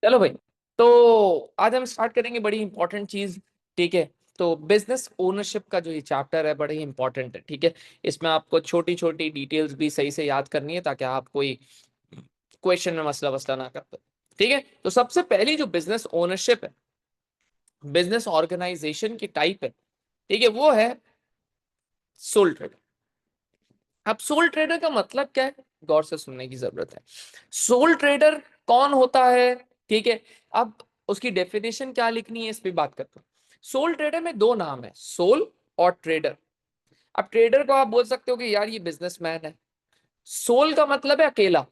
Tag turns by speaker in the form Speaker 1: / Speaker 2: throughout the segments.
Speaker 1: चलो भाई, तो आज हम स्टार्ट करेंगे बड़ी इंपॉर्टेंट चीज। ठीक है, तो बिजनेस ओनरशिप का जो ये चैप्टर है बड़ा ही इंपॉर्टेंट है। ठीक है, इसमें आपको छोटी छोटी डिटेल्स भी सही से याद करनी है ताकि आप कोई क्वेश्चन में मसला वसला ना करते। ठीक है, तो सबसे पहली जो बिजनेस ओनरशिप है, बिजनेस ऑर्गेनाइजेशन की टाइप है, ठीक है, वो है सोल ट्रेडर। अब सोल ट्रेडर का मतलब क्या है, गौर से सुनने की जरूरत है। सोल ट्रेडर कौन होता है? ठीक है, अब उसकी डेफिनेशन क्या लिखनी है इस पे बात करते हैं। सोल ट्रेडर में दो नाम है, सोल और ट्रेडर। अब ट्रेडर को आप बोल सकते हो कि यार ये बिजनेसमैन है। सोल का मतलब है अकेला।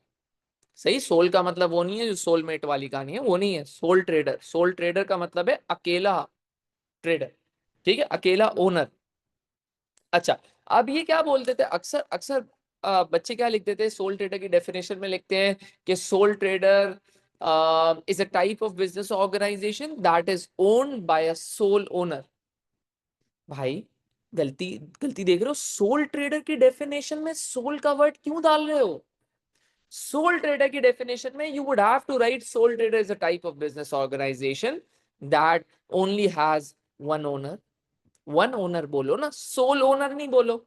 Speaker 1: सही, सोल का मतलब वो नहीं है जो सोलमेट वाली कहानी है, वो नहीं है सोल ट्रेडर। सोल ट्रेडर का मतलब है अकेला ट्रेडर। ठीक है, अकेला ओनर। अच्छा, अब ये क्या बोलते थे अक्सर अक्सर बच्चे क्या लिखते थे सोल ट्रेडर की डेफिनेशन में, लिखते हैं कि sole trader is a type of business organisation that is owned by a sole owner. भाई, गलती गलती देख रहे हो। सोल ट्रेडर की डेफिनेशन में सोल का वर्ड क्यों डाल रहे हो? सोल ट्रेडर की डेफिनेशन में you would have to write sole trader is a type of business organisation that only has one owner. One owner बोलो ना, सोल ओनर नहीं बोलो।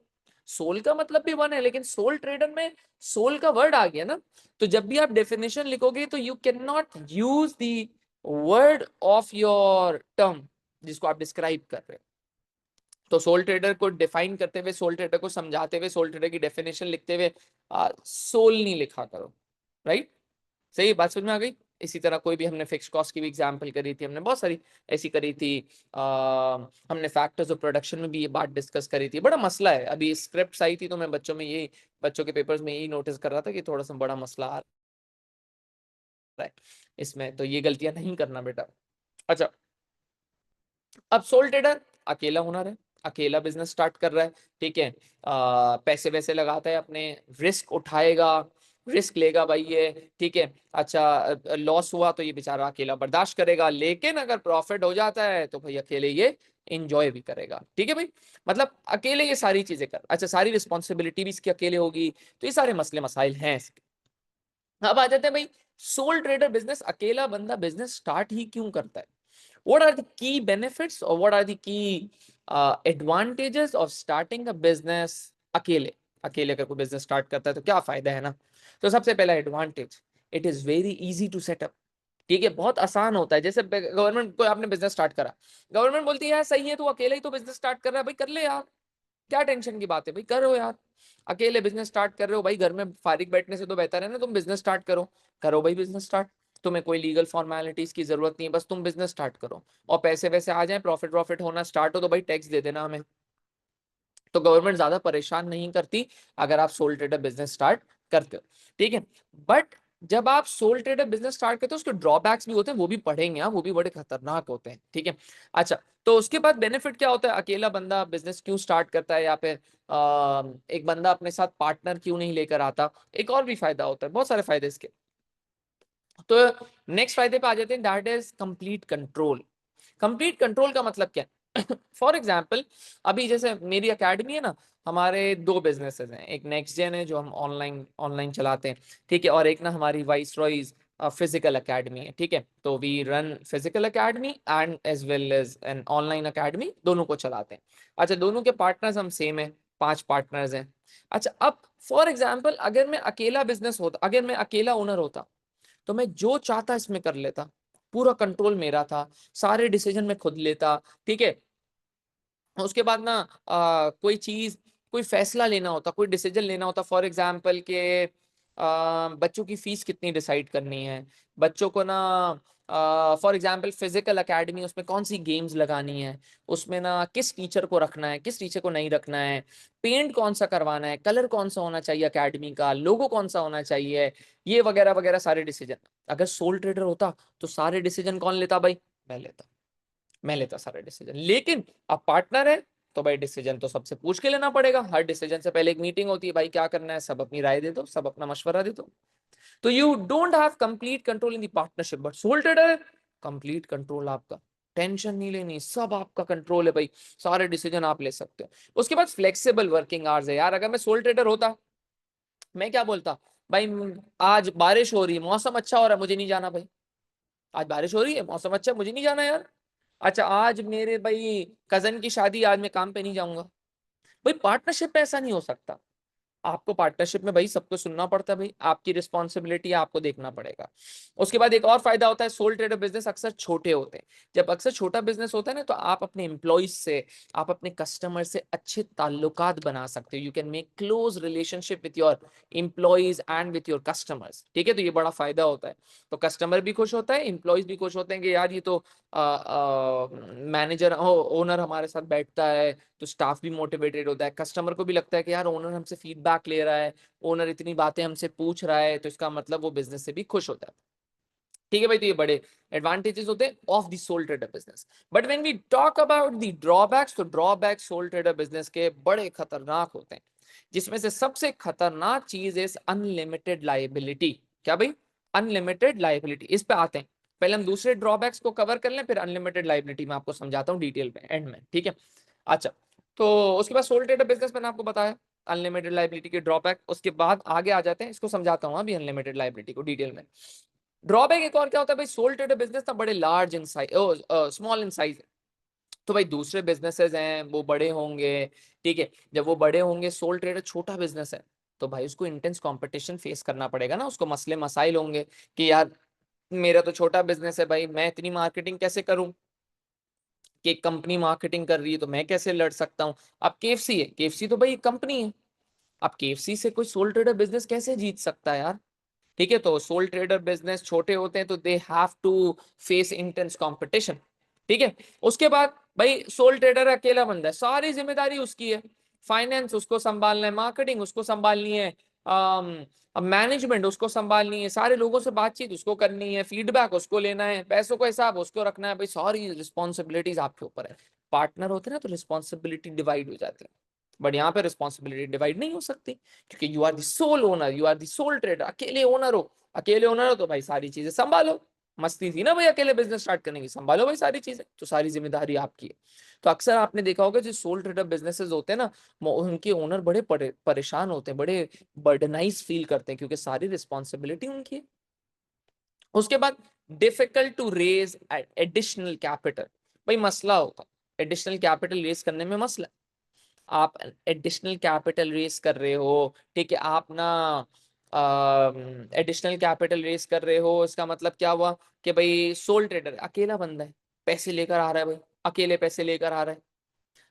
Speaker 1: सोल का मतलब भी वन है, लेकिन सोल ट्रेडर में सोल का वर्ड आ गया ना। तो जब भी आप डेफिनेशन लिखोगे तो you can not use the word of your term जिसको आप डिस्क्राइब कर रहे हो। तो सोल ट्रेडर को डिफाइन करते हुए, सोल ट्रेडर को समझाते हुए, सोल ट्रेडर की डेफिनेशन लिखते हुए सोल नहीं लिखा करो। राइट? सही बात समझ में आ गई। इसी तरह कोई भी, हमने फिक्स कॉस्ट की भी एग्जांपल करी थी, हमने बहुत सारी ऐसी करी थी। हमने फैक्टर्स ऑफ प्रोडक्शन में भी ये बात डिस्कस करी थी। बड़ा मसला है, अभी स्क्रिप्ट आई थी तो मैं बच्चों के पेपर्स में यही नोटिस कर रहा था कि थोड़ा सा बड़ा मसला आ रहा है इसमें, तो ये गलतियां नहीं करना बेटा। अच्छा, अब सोल ट्रेडर अकेला ओनर है, अकेला बिजनेस स्टार्ट कर रहा है। ठीक है, पैसे वैसे लगाता है अपने, रिस्क उठाएगा, रिस्क लेगा भाई ये। ठीक है, अच्छा, लॉस हुआ तो ये बेचारा अकेला बर्दाश्त करेगा, लेकिन अगर प्रॉफिट हो जाता है तो भाई अकेले ये इंजॉय भी करेगा। ठीक है भाई, मतलब अकेले ये सारी चीजें कर, अच्छा, सारी रिस्पॉन्सिबिलिटी भी इसकी अकेले होगी। तो ये सारे मसले मसाइल हैं इसके। अब आ जाते हैं भाई, सोल ट्रेडर बिजनेस, अकेला बंदा बिजनेस स्टार्ट ही क्यों करता है? What are the key benefits or what are the key advantages of starting a business अकेले? अकेले अगर कोई बिजनेस स्टार्ट करता है तो क्या फायदा है ना। तो सबसे पहला advantage, it is very easy to set up. ठीक है, बहुत आसान होता है। जैसे गवर्नमेंट को आपने बिजनेस स्टार्ट करा, गवर्नमेंट बोलती है यार सही है, तू अकेले ही तो बिजनेस स्टार्ट कर रहा है, भाई कर ले यार, क्या टेंशन की बात है भाई, करो यार। अकेले बिजनेस स्टार्ट कर रहे हो भाई, घर में फारिग बैठने से तो बेहतर है ना तुम बिजनेस स्टार्ट करो। करो भाई बिजनेस स्टार्ट, तुम्हें कोई लीगल फॉर्मेलिटीज की जरूरत नहीं है, बस तुम बिजनेस स्टार्ट करो और पैसे वैसे आ जाए, प्रॉफिट प्रॉफिट होना स्टार्ट हो तो भाई टैक्स दे देना हमें। तो गवर्नमेंट ज्यादा परेशान नहीं करती अगर आप सोल ट्रेडर बिजनेस स्टार्ट करते हो। ठीक है, बट जब आप सोल ट्रेडर बिजनेस स्टार्ट करते हो उसके ड्रॉबैक्स भी होते हैं, वो भी पढ़ेंगे आप, वो भी बड़े खतरनाक होते हैं। ठीक है, अच्छा, तो उसके बाद बेनिफिट क्या होता है, अकेला बंदा बिजनेस क्यों स्टार्ट करता है, या फिर एक बंदा अपने साथ पार्टनर क्यों नहीं लेकर आता? एक और भी फायदा होता है, बहुत सारे फायदे इसके। तो नेक्स्ट फायदे पे आ जाते हैं, that is complete control. Complete control का मतलब क्या है? फॉर एग्जाम्पल, अभी जैसे मेरी अकेडमी है ना, हमारे दो बिजनेसेस हैं, एक नेक्स्ट जेन है जो हम ऑनलाइन ऑनलाइन चलाते हैं। ठीक है, और एक ना हमारी वाइस रॉयज फिजिकल अकेडमी है। ठीक है, तो we run physical academy and as well as an online academy, दोनों को चलाते हैं। अच्छा, दोनों के पार्टनर्स हम सेम है, 5 पार्टनर्स हैं। अच्छा, अब फॉर एग्जाम्पल अगर मैं अकेला बिजनेस होता, अगर मैं अकेला ओनर होता तो मैं जो चाहता इसमें कर लेता, पूरा कंट्रोल मेरा था, सारे डिसीजन मैं खुद लेता। ठीक है, उसके बाद ना कोई चीज, कोई फैसला लेना होता, कोई डिसीजन लेना होता, फॉर एग्जाम्पल के बच्चों की फीस कितनी डिसाइड करनी है, बच्चों को ना फॉर एग्जाम्पल फिजिकल एकेडमी, उसमें कौन सी गेम्स लगानी है, उसमें ना किस टीचर को रखना है, किस टीचर को नहीं रखना है, पेंट कौन सा करवाना है, कलर कौन सा होना चाहिए एकेडमी का, लोगो कौन सा होना चाहिए, ये वगैरह वगैरह सारे डिसीजन। अगर सोल ट्रेडर होता तो सारे डिसीजन कौन लेता भाई? मैं लेता, मैं लेता सारे डिसीजन। लेकिन अब पार्टनर है तो भाई डिसीजन तो सबसे पूछ के लेना पड़ेगा, हर डिसीजन से पहले एक मीटिंग होती है, भाई क्या करना है, सब अपनी राय दे दो, सब अपना मशवरा दे दो। तो you don't have complete control in the partnership, but soul trader complete control आपका, टेंशन नहीं लेनी, सब आपका कंट्रोल है भाई, सारे डिसीजन आप ले सकते हो। उसके बाद फ्लेक्सिबल वर्किंग आवर्स है यार। अगर मैं सोल ट्रेडर होता, मैं क्या बोलता, भाई आज बारिश हो रही है, मौसम अच्छा हो रहा है, मुझे नहीं जाना भाई, आज बारिश हो रही है, मौसम अच्छा, मुझे नहीं जाना यार। अच्छा आज मेरे भाई कजन की शादी, आज मैं काम पे नहीं जाऊंगा। भाई पार्टनरशिप में ऐसा नहीं हो सकता। आपको पार्टनरशिप में भाई सबको सुनना पड़ता है, भाई आपकी रिस्पॉन्सिबिलिटी है, आपको देखना पड़ेगा। उसके बाद एक और फायदा होता है, सोल ट्रेडर बिजनेस अक्सर छोटे होते हैं। जब अक्सर छोटा बिजनेस होता है ना, तो आप अपने एम्प्लॉइज से, आप अपने कस्टमर से अच्छे ताल्लुकात बना सकते हो। You can make close relationship with your employees and with your customers, ठीक है। तो ये बड़ा फायदा होता है। तो कस्टमर भी खुश होता है, एम्प्लॉइज भी खुश होते हैं कि यार ये तो मैनेजर ओनर हमारे साथ बैठता है, तो स्टाफ भी मोटिवेटेड होता है। कस्टमर को भी लगता है कि यार ओनर हमसे फीडबैक ले रहा है, ओनर इतनी बातें हमसे पूछ रहा है, तो इसका मतलब वो बिजनेस से भी खुश होता है। ठीक है भाई, तो ये बड़े एडवांटेजेस होते हैं of the sole trader business. But when we talk about the drawbacks, तो ड्रॉबैक सोल ट्रेडर बिजनेस के बड़े खतरनाक होते हैं, जिसमें से सबसे खतरनाक चीज इज अनलिमिटेड लाइबिलिटी। क्या भाई? Unlimited liability. इस पे आते हैं, पहले हम दूसरे ड्रॉबैक्स को कवर कर लें, फिर अनलिमिटेड लाइबिलिटी में आपको समझाता हूँ डिटेल में एंड में, ठीक है। अच्छा, तो उसके बाद सोल ट्रेडर बिजनेस मैंने आपको बताया अनलिमिटेड लाइबिलिटी के ड्रॉबैक। उसके बाद आगे आ जाते हैं, इसको समझाता हूँ अभी अनलिमिटेड लाइबिलिटी को डिटेल में। ड्रॉबैक एक और क्या होता है भाई, सोल ट्रेडर बिजनेस ना बड़े large in size, small in size. तो भाई दूसरे बिजनेसेस हैं वो बड़े होंगे, ठीक है। जब वो बड़े होंगे, सोल ट्रेडर छोटा बिजनेस है, तो भाई उसको इंटेंस कंपटीशन फेस करना पड़ेगा ना, उसको मसले मसाइल होंगे कि यार मेरा तो छोटा बिजनेस है भाई, मैं इतनी मार्केटिंग कैसे करूं, कि कंपनी मार्केटिंग कर रही है तो मैं कैसे लड़ सकता हूँ। अब केएफसी है, केएफसी तो भाई कंपनी है, अब केएफसी से कोई सोल ट्रेडर बिजनेस कैसे जीत सकता है यार। ठीक है, तो सोल ट्रेडर बिजनेस छोटे होते हैं, तो they have to face intense competition, ठीक है। उसके बाद भाई सोल ट्रेडर अकेला बंदा है, सारी जिम्मेदारी उसकी है। फाइनेंस उसको संभालना है, मार्केटिंग उसको संभालनी है, मैनेजमेंट उसको संभालनी है, सारे लोगों से बातचीत उसको करनी है, फीडबैक उसको लेना है, पैसों का हिसाब उसको रखना है। भाई सारी रिस्पॉन्सिबिलिटीज आपके ऊपर है। पार्टनर होते हैं ना, तो रिस्पॉन्सिबिलिटी डिवाइड हो जाती है, बट यहाँ पे रिस्पॉन्सिबिलिटी डिवाइड नहीं हो सकती, क्योंकि you are the sole owner, you are the sole trader, अकेले ओनर हो। अकेले ओनर हो तो भाई सारी चीजें संभालो। मस्ती थी ना भाई अकेले बिजनेस स्टार्ट करने की, संभालो भाई सारी चीजें, तो सारी जिम्मेदारी आपकी है। तो अक्सर आपने देखा होगा जो सोल ट्रेडर बिजनेसेस होते हैं ना, उनके ओनर बड़े परेशान होते हैं, बड़े बर्डनाइज फील करते हैं, क्योंकि सारी रिस्पॉन्सिबिलिटी उनकी है। उसके बाद difficult to raise additional capital. भाई मसला होता है एडिशनल कैपिटल रेज करने में, मसला। आप एडिशनल कैपिटल रेस कर रहे हो, ठीक है, आप ना एडिशनल कैपिटल रेस कर रहे हो, इसका मतलब क्या हुआ कि भाई सोल ट्रेडर अकेला बंदा है, पैसे लेकर आ रहा है भाई, अकेले पैसे लेकर आ रहा है,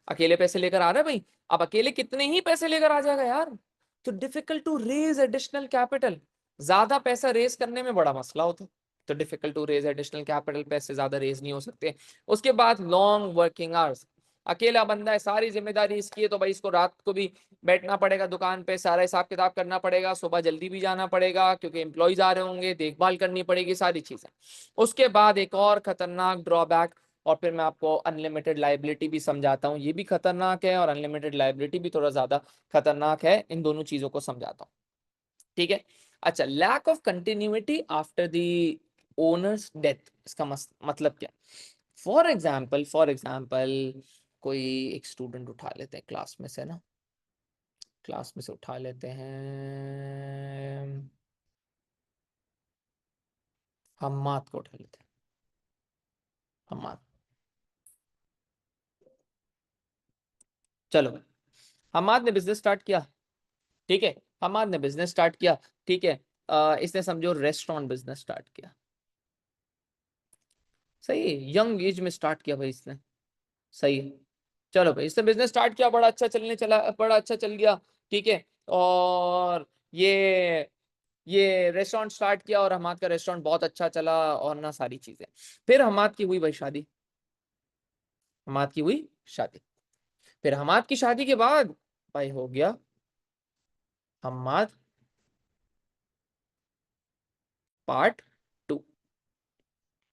Speaker 1: अकेले पैसे लेकर आ रहा है भाई। अब अकेले कितने ही पैसे लेकर आ जाएगा यार, तो difficult to raise additional capital, ज्यादा पैसा रेज करने में बड़ा मसला होता है। तो difficult to raise additional capital, पैसे ज्यादा रेज नहीं हो सकते। उसके बाद लॉन्ग वर्किंग आवर्स, अकेला बंदा है, सारी जिम्मेदारी इसकी है, तो भाई इसको रात को भी बैठना पड़ेगा दुकान पे, सारा हिसाब किताब करना पड़ेगा, सुबह जल्दी भी जाना पड़ेगा क्योंकि एम्प्लॉयज आ रहे होंगे, देखभाल करनी पड़ेगी, सारी चीजें। उसके बाद एक और खतरनाक ड्रॉबैक, और फिर मैं आपको अनलिमिटेड लाइबिलिटी भी समझाता हूँ, ये भी खतरनाक है और अनलिमिटेड लाइबिलिटी भी थोड़ा ज्यादा खतरनाक है, इन दोनों चीजों को समझाता हूँ, ठीक है। अच्छा, lack of continuity after the owner's death, इसका मतलब क्या? फॉर एग्जाम्पल कोई एक स्टूडेंट उठा लेते हैं क्लास में से ना, क्लास में से उठा लेते हैं हम्माद को, उठा लेते हैं हम्माद। चलो, हम्माद ने बिजनेस स्टार्ट किया, ठीक है, हम्माद ने बिजनेस स्टार्ट किया, ठीक है। इसने समझो रेस्टोरेंट बिजनेस स्टार्ट किया, सही है, यंग एज में स्टार्ट किया भाई इसने, सही है। चलो भाई इसने बिजनेस स्टार्ट किया, बड़ा अच्छा चलने चला, बड़ा अच्छा चल गया, ठीक है। और ये रेस्टोरेंट स्टार्ट किया और हमाद का रेस्टोरेंट बहुत अच्छा चला और ना सारी चीजें। फिर हमाद की हुई भाई शादी, हमाद की हुई शादी। फिर हमाद की शादी के बाद भाई हो गया हमाद पार्ट टू,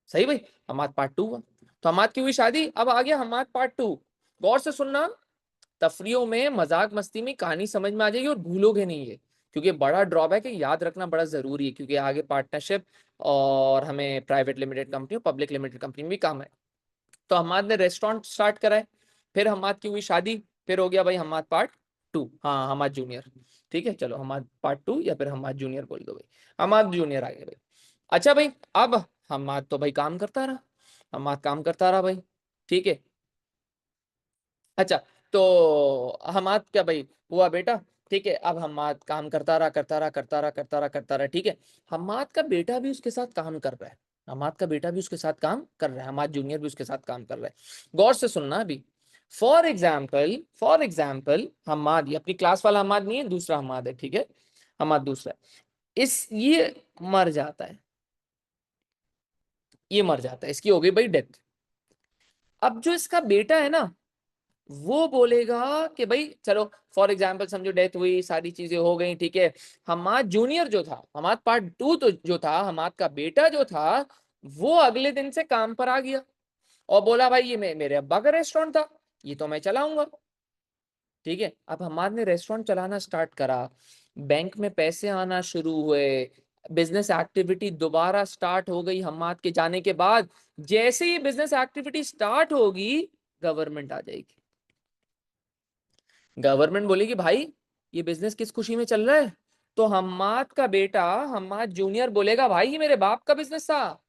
Speaker 1: सही भाई, हमाद पार्ट टू हुआ। तो हमाद की हुई शादी, अब आ गया हमाद पार्ट टू। गौर से सुनना, तफरियों में मजाक मस्ती में कहानी समझ में आ जाएगी और भूलोगे नहीं है, क्योंकि बड़ा ड्रॉबैक है, याद रखना बड़ा जरूरी है, क्योंकि आगे पार्टनरशिप और हमें प्राइवेट लिमिटेड कंपनी और पब्लिक लिमिटेड कंपनी में भी काम है। तो हमाद ने रेस्टोरेंट स्टार्ट करा है, फिर हमाद की हुई शादी, फिर हो गया भाई हमाद पार्ट टू, हाँ हमाद जूनियर, ठीक है। चलो हमाद पार्ट टू या फिर हमाद जूनियर बोल दो भाई, हमाद जूनियर आ गया भाई। अच्छा भाई, अब हमाद तो भाई काम करता रहा, हमाद काम करता रहा भाई, ठीक है। अच्छा, तो हमाद क्या भाई हुआ बेटा, ठीक है। अब हमाद काम करता रहा करता रहा करता रहा करता रहा करता रहा, ठीक है। हमाद का बेटा भी उसके साथ काम कर रहा है, हमाद का बेटा भी उसके साथ काम कर रहा है, हमाद जूनियर भी उसके साथ काम कर रहा है। गौर से सुनना अभी। फॉर एग्जाम्पल हमाद, ये अपनी क्लास वाला हमाद नहीं है, दूसरा हमाद है, ठीक है। हमाद दूसरा है। इस ये मर जाता है, ये मर जाता है, इसकी हो गई भाई डेथ। अब जो इसका बेटा है ना, वो बोलेगा कि भाई चलो, फॉर एग्जाम्पल समझो डेथ हुई, सारी चीजें हो गई, ठीक है। हमाद जूनियर जो था, हमाद पार्ट टू तो जो था, हमाद का बेटा जो था, वो अगले दिन से काम पर आ गया और बोला भाई ये मेरे अब्बा का रेस्टोरेंट था, ये तो मैं चलाऊंगा, ठीक है। अब हमाद ने रेस्टोरेंट चलाना स्टार्ट करा, बैंक में पैसे आना शुरू हुए, बिजनेस एक्टिविटी दोबारा स्टार्ट हो गई हमाद के जाने के बाद। जैसे ही बिजनेस एक्टिविटी स्टार्ट होगी, गवर्नमेंट आ जाएगी, गवर्नमेंट बोलेगी भाई ये बिजनेस किस खुशी में चल रहा है। तो हम्माद का बेटा, हम्माद जूनियर बोलेगा भाई ये मेरे बाप का बिजनेस था,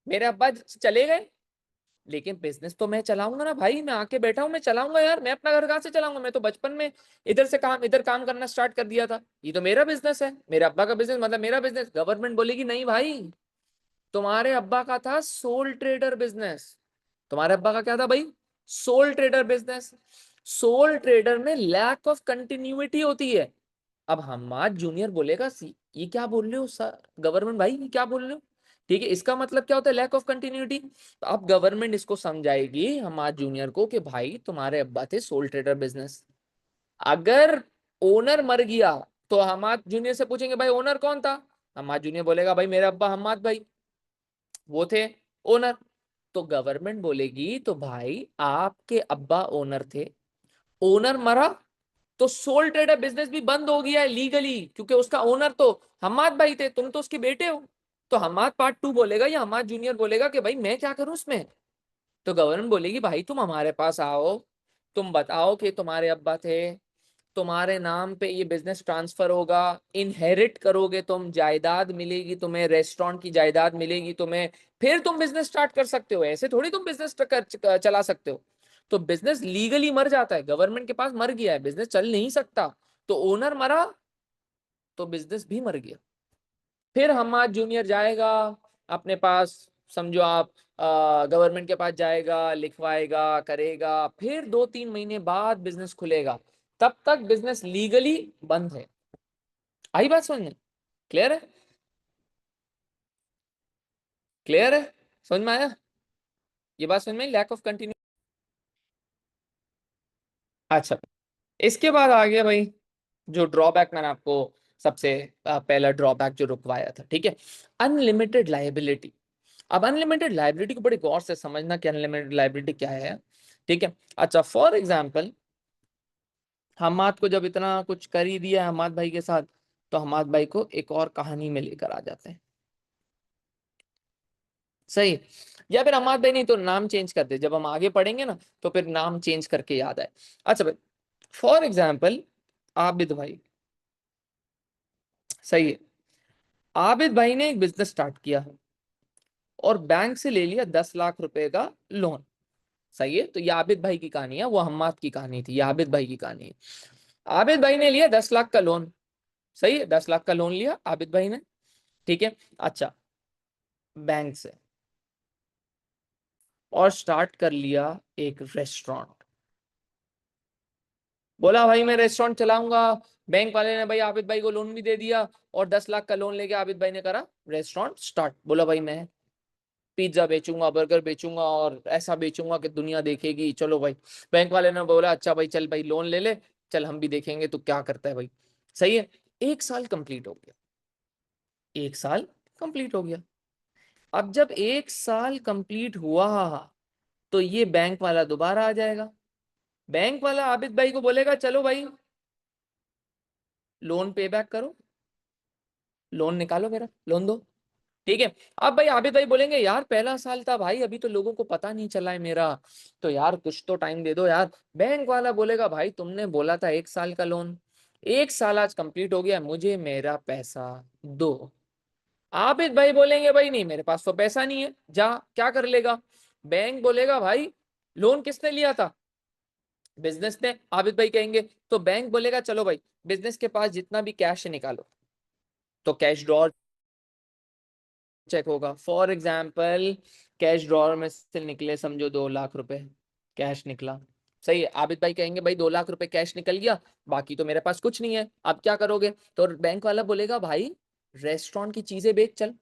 Speaker 1: मेरे अब्बा चले गए, लेकिन बिजनेस तो मैं चलाऊंगा ना भाई, मैं आके बैठा हूं, मैं चलाऊंगा यार, मैं अपना घर कहाँ से चलाऊंगा, मैं तो बचपन में इधर काम करना स्टार्ट कर दिया था, ये तो मेरा बिजनेस है, मेरे अब्बा का बिजनेस मतलब मेरा बिजनेस। गवर्नमेंट बोलेगी नहीं भाई, तुम्हारे अब्बा का था सोल ट्रेडर बिजनेस, तुम्हारे अब्बा का क्या था भाई, soul trader business. Soul trader में लैक ऑफ कंटिन्यूटी होती है। अब हमाद जूनियर बोलेगा ये क्या बोल रहे हो सर, गवर्नमेंट भाई ये क्या बोल रहे हो, ठीक है, इसका मतलब क्या होता है लैक ऑफ कंटिन्यूटी। तो अब गवर्नमेंट इसको समझाएगी हमाद जूनियर को कि भाई तुम्हारे अब्बा थे सोल ट्रेडर बिजनेस, अगर ओनर मर गया तो हमाद जूनियर से पूछेंगे भाई ओनर कौन था, हमाद जूनियर बोलेगा भाई मेरे अब्बा हमाद भाई, वो थे ओनर। तो गवर्नमेंट बोलेगी तो भाई आपके अब्बा ओनर थे, ओनर मरा, तो सोल ट्रेडर बिजनेस भी बंद हो गया है लीगली, क्योंकि उसका ओनर तो हमाद भाई थे, तुम तो उसके बेटे हो। तो हमाद पार्ट टू बोलेगा या हमाद जूनियर बोलेगा कि भाई मैं क्या करूं उसमें। तो गवर्नमेंट बोलेगी भाई तुम हमारे पास आओ, तुम बताओ कि तुम्हारे अब्बा थे, तुम्हारे नाम पे ये बिजनेस ट्रांसफर होगा, इनहेरिट करोगे तुम, जायदाद मिलेगी तुम्हें, रेस्टोरेंट की जायदाद मिलेगी तुम्हें, फिर तुम बिजनेस स्टार्ट कर सकते हो, ऐसे थोड़ी तुम बिजनेस चला सकते हो। तो बिजनेस लीगली मर जाता है, गवर्नमेंट के पास मर गया है, बिजनेस चल नहीं सकता, तो ओनर मरा तो बिजनेस भी मर गया। फिर हमाद जूनियर जाएगा अपने पास, समझो आप, गवर्नमेंट के पास जाएगा, लिखवाएगा, करेगा, फिर 2-3 महीने बाद बिजनेस खुलेगा, तब तक बिजनेस लीगली बंद है। आई बात समझ में, क्लियर है, क्लियर है, समझ में आया, ये बात समझ में, लैक ऑफ कंटिन्यू। अच्छा, इसके बाद आ गया भाई जो ड्रॉबैक मैंने आपको सबसे पहला ड्रॉबैक जो रुकवाया था, ठीक है, अनलिमिटेड लाइबिलिटी। अब अनलिमिटेड लाइबिलिटी को बड़ी गौर से समझना कि अनलिमिटेड लाइबिलिटी क्या है, ठीक है। अच्छा, फॉर एग्जाम्पल हमाद को जब इतना कुछ कर ही दिया हमाद भाई के साथ, तो हमाद भाई को एक और कहानी में लेकर आ जाते हैं, सही। या फिर हमाद भाई नहीं तो नाम चेंज कर दे, जब हम आगे पढ़ेंगे ना तो फिर नाम चेंज करके याद आए। अच्छा भाई, फॉर एग्जाम्पल आबिद भाई, सही है, आबिद भाई ने एक बिजनेस स्टार्ट किया और बैंक से ले लिया 10 लाख रुपए का लोन, सही है। तो ये आबिद भाई की कहानी है, वो हम्माद की कहानी थी, ये आबिद भाई की कहानी है। आबिद भाई ने लिया 10 लाख का लोन, सही है, 10 लाख का लोन लिया आबिद भाई ने, ठीक है। अच्छा, बैंक से, और स्टार्ट कर लिया एक रेस्टोरेंट, बोला भाई मैं रेस्टोरेंट चलाऊंगा, बैंक वाले ने भाई आबिद भाई को लोन भी दे दिया, और 10 लाख का लोन लेके आबिद भाई ने करा रेस्टोरेंट स्टार्ट, बोला भाई मैं पिज्जा बेचूंगा, बर्गर बेचूंगा, और ऐसा बेचूंगा कि दुनिया देखेगी, चलो भाई। बैंक वाले ने बोला अच्छा भाई चल भाई लोन ले ले, चल हम भी देखेंगे तू क्या करता है भाई, सही है। 1 साल कंप्लीट हो गया, 1 साल कंप्लीट हो गया। अब जब 1 साल कंप्लीट हुआ, तो ये बैंक वाला दोबारा आ जाएगा, बैंक वाला आबिद भाई को बोलेगा चलो भाई लोन पे बैक करो, लोन निकालो, मेरा लोन दो, ठीक है। अब भाई आबिद भाई बोलेंगे यार पहला साल था भाई, अभी तो लोगों को पता नहीं चला है मेरा, तो यार कुछ तो टाइम दे दो यार। बैंक वाला बोलेगा भाई तुमने बोला था 1 साल का लोन, 1 साल आज कंप्लीट हो गया, मुझे मेरा पैसा दो। आबिद भाई बोलेंगे भाई नहीं मेरे पास तो पैसा नहीं है, जा क्या कर लेगा। बैंक बोलेगा भाई लोन किसने लिया था, बिजनेस ने। आबिद भाई कहेंगे, तो बैंक बोलेगा चलो भाई बिजनेस के पास जितना भी कैश है निकालो। तो कैश ड्रॉर चेक होगा। फॉर एग्जाम्पल कैश ड्रॉर में से निकले समझो 2 लाख रुपए कैश निकला। सही है, आबिद भाई कहेंगे भाई 2 लाख रुपए कैश निकल गया, बाकी तो मेरे पास कुछ नहीं है, अब क्या करोगे। तो बैंक वाला बोलेगा भाई रेस्टोरेंट की चीजें बेच चल।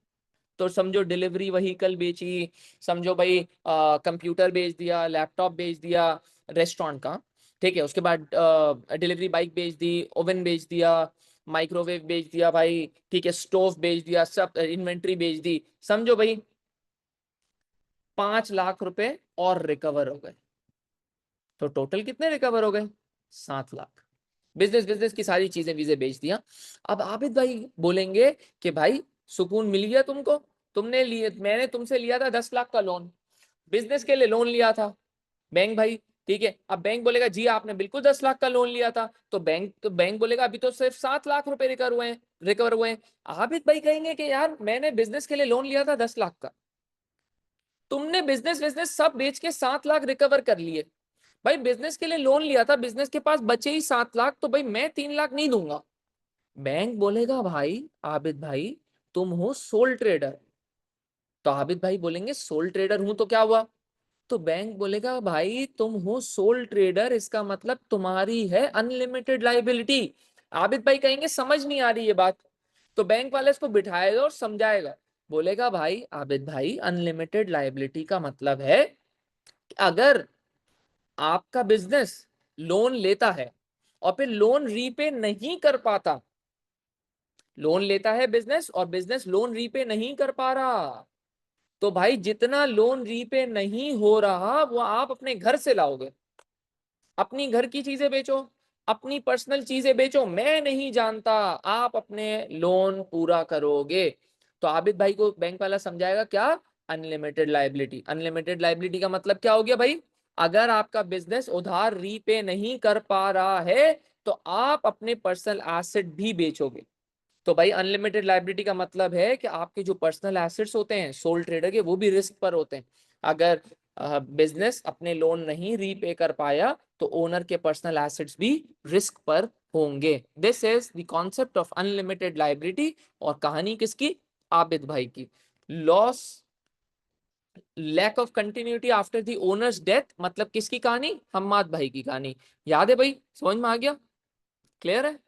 Speaker 1: तो समझो डिलीवरी व्हीकल बेची, समझो भाई कंप्यूटर बेच दिया, लैपटॉप बेच दिया रेस्टोरेंट का, ठीक है। उसके बाद डिलीवरी बाइक बेच दी, ओवन बेच दिया, माइक्रोवेव बेच दिया भाई, ठीक है, स्टोव बेच दिया, सब इन्वेंट्री बेच दी। समझो भाई 5 लाख रुपए और रिकवर हो गए। तो टोटल कितने रिकवर हो गए, 7 लाख। बिजनेस बिजनेस की सारी चीजें वीजें बेच दिया। अब आबिद भाई बोलेंगे कि भाई सुकून मिल गया तुमको, तुमने लिए, मैंने तुमसे लिया था 10 लाख का लोन, बिजनेस के लिए लोन लिया था। बैंक भाई ठीक है, अब बैंक बोलेगा जी आपने बिल्कुल 10 लाख का लोन लिया था। तो बैंक बोलेगा अभी तो सिर्फ 7 लाख रुपए रिकवर हुए हैं। आबिद भाई कहेंगे कि यार मैंने बिजनेस के लिए लोन लिया था 10 लाख का, तुमने बिजनेस बिजनेस सब बेच के 7 लाख रिकवर कर लिए। भाई बिजनेस के लिए लोन लिया था, बिजनेस के पास बचे ही 7 लाख, तो भाई मैं 3 लाख नहीं दूंगा। बैंक बोलेगा भाई आबिद भाई तुम हो सोल ट्रेडर। तो आबिद भाई बोलेंगे सोल ट्रेडर हूं तो क्या हुआ। तो बैंक बोलेगा भाई तुम हो सोल ट्रेडर, इसका मतलब तुम्हारी है अनलिमिटेड लाइबिलिटी। आबिद भाई कहेंगे समझ नहीं आ रही ये बात। तो बैंक वाले इसको बिठाएगा और समझाएगा, बोलेगा भाई आबिद भाई अनलिमिटेड लाइबिलिटी का मतलब है कि अगर आपका बिजनेस लोन लेता है और फिर लोन रीपे नहीं कर पाता, लोन लेता है बिजनेस और बिजनेस लोन रीपे नहीं कर पा रहा, तो भाई जितना लोन रीपे नहीं हो रहा वो आप अपने घर से लाओगे, अपनी घर की चीजें बेचो, अपनी पर्सनल चीजें बेचो, मैं नहीं जानता, आप अपने लोन पूरा करोगे। तो आबिद भाई को बैंक वाला समझाएगा क्या, अनलिमिटेड लाइबिलिटी। अनलिमिटेड लाइबिलिटी का मतलब क्या हो गया भाई, अगर आपका बिजनेस उधार रीपे नहीं कर पा रहा है तो आप अपने पर्सनल एसेट भी बेचोगे। तो भाई अनलिमिटेड लाइबिलिटी का मतलब है कि आपके जो पर्सनल एसेट्स होते हैं सोल ट्रेडर के, वो भी रिस्क पर होते हैं। अगर बिजनेस अपने लोन नहीं रीपे कर पाया तो ओनर के पर्सनल एसेट्स भी रिस्क पर होंगे। This is the concept of unlimited liability. और कहानी किसकी, आबिद भाई की। Loss, lack of continuity after the owner's death, मतलब किसकी कहानी, हम्माद भाई की कहानी। याद है भाई, समझ में आ गया, क्लियर है।